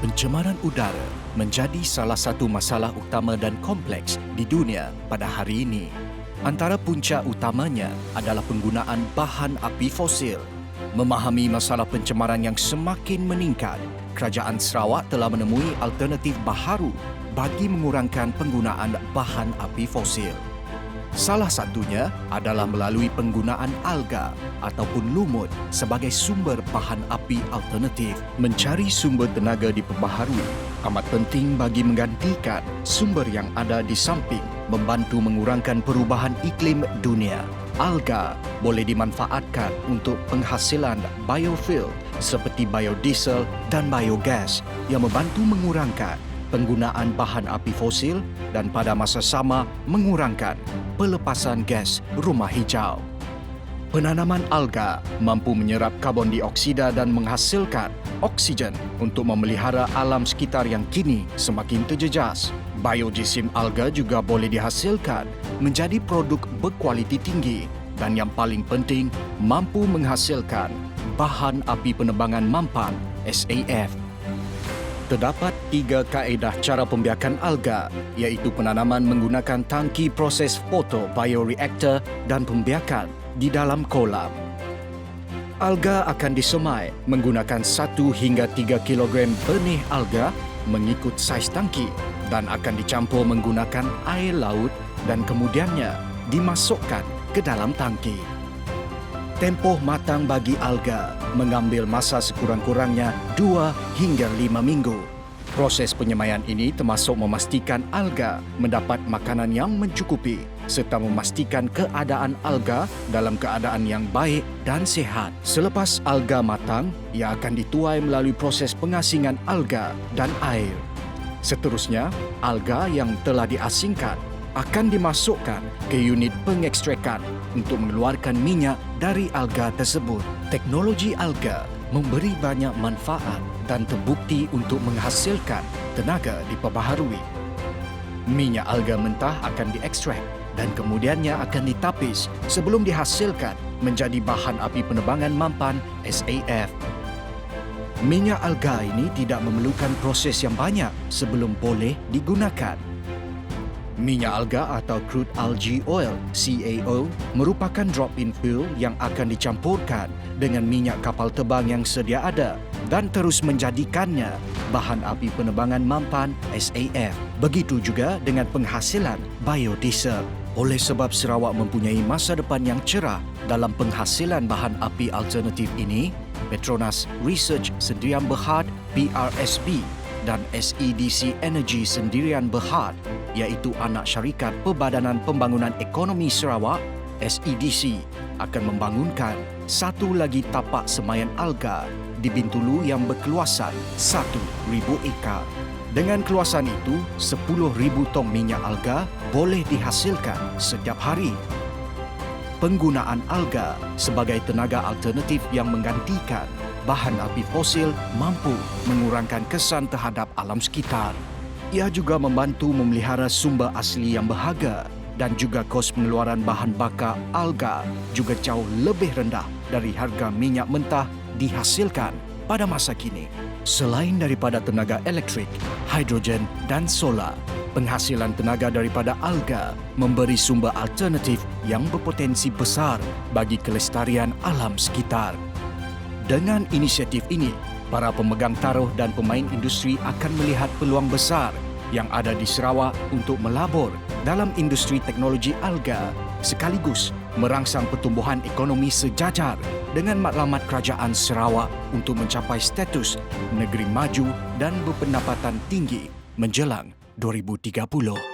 Pencemaran udara menjadi salah satu masalah utama dan kompleks di dunia pada hari ini. Antara punca utamanya adalah penggunaan bahan api fosil. Memahami masalah pencemaran yang semakin meningkat, Kerajaan Sarawak telah menemui alternatif baharu bagi mengurangkan penggunaan bahan api fosil. Salah satunya adalah melalui penggunaan alga ataupun lumut sebagai sumber bahan api alternatif. Mencari sumber tenaga diperbaharui amat penting bagi menggantikan sumber yang ada di samping membantu mengurangkan perubahan iklim dunia. Alga boleh dimanfaatkan untuk penghasilan biofuel seperti biodiesel dan biogas yang membantu mengurangkan penggunaan bahan api fosil dan pada masa sama mengurangkan pelepasan gas rumah hijau. Penanaman alga mampu menyerap karbon dioksida dan menghasilkan oksigen untuk memelihara alam sekitar yang kini semakin terjejas. Biojisim alga juga boleh dihasilkan menjadi produk berkualiti tinggi dan yang paling penting mampu menghasilkan bahan api penerbangan mampan SAF. Terdapat 3 kaedah cara pembiakan alga, iaitu penanaman menggunakan tangki proses foto bioreaktor dan pembiakan di dalam kolam. Alga akan disemai menggunakan 1 hingga 3 kilogram benih alga mengikut saiz tangki dan akan dicampur menggunakan air laut dan kemudiannya dimasukkan ke dalam tangki. Tempoh matang bagi alga mengambil masa sekurang-kurangnya 2 hingga 5 minggu. Proses penyemaian ini termasuk memastikan alga mendapat makanan yang mencukupi serta memastikan keadaan alga dalam keadaan yang baik dan sihat. Selepas alga matang, ia akan dituai melalui proses pengasingan alga dan air. Seterusnya, alga yang telah diasingkan akan dimasukkan ke unit pengekstrakan untuk mengeluarkan minyak dari alga tersebut. Teknologi alga memberi banyak manfaat dan terbukti untuk menghasilkan tenaga diperbaharui. Minyak alga mentah akan diekstrak dan kemudiannya akan ditapis sebelum dihasilkan menjadi bahan api penerbangan mampan SAF. Minyak alga ini tidak memerlukan proses yang banyak sebelum boleh digunakan. Minyak alga atau crude algae oil (CAO) merupakan drop-in fuel yang akan dicampurkan dengan minyak kapal terbang yang sedia ada dan terus menjadikannya bahan api penerbangan mampan SAF. Begitu juga dengan penghasilan biodiesel. Oleh sebab Sarawak mempunyai masa depan yang cerah dalam penghasilan bahan api alternatif ini, Petronas Research Sendirian Berhad (PRSB) dan SEDC Energy Sendirian Berhad, iaitu anak syarikat Perbadanan Pembangunan Ekonomi Sarawak SEDC, akan membangunkan satu lagi tapak semaian alga di Bintulu yang berkeluasan 1,000 ekar. Dengan keluasan itu, 10,000 tong minyak alga boleh dihasilkan setiap hari. Penggunaan alga sebagai tenaga alternatif yang menggantikan bahan api fosil mampu mengurangkan kesan terhadap alam sekitar. Ia juga membantu memelihara sumber asli yang berharga dan juga kos pengeluaran bahan bakar alga juga jauh lebih rendah dari harga minyak mentah dihasilkan pada masa kini. Selain daripada tenaga elektrik, hidrogen dan solar, penghasilan tenaga daripada alga memberi sumber alternatif yang berpotensi besar bagi kelestarian alam sekitar. Dengan inisiatif ini, para pemegang taruh dan pemain industri akan melihat peluang besar yang ada di Sarawak untuk melabur dalam industri teknologi alga sekaligus merangsang pertumbuhan ekonomi sejajar dengan matlamat Kerajaan Sarawak untuk mencapai status negeri maju dan berpendapatan tinggi menjelang 2030.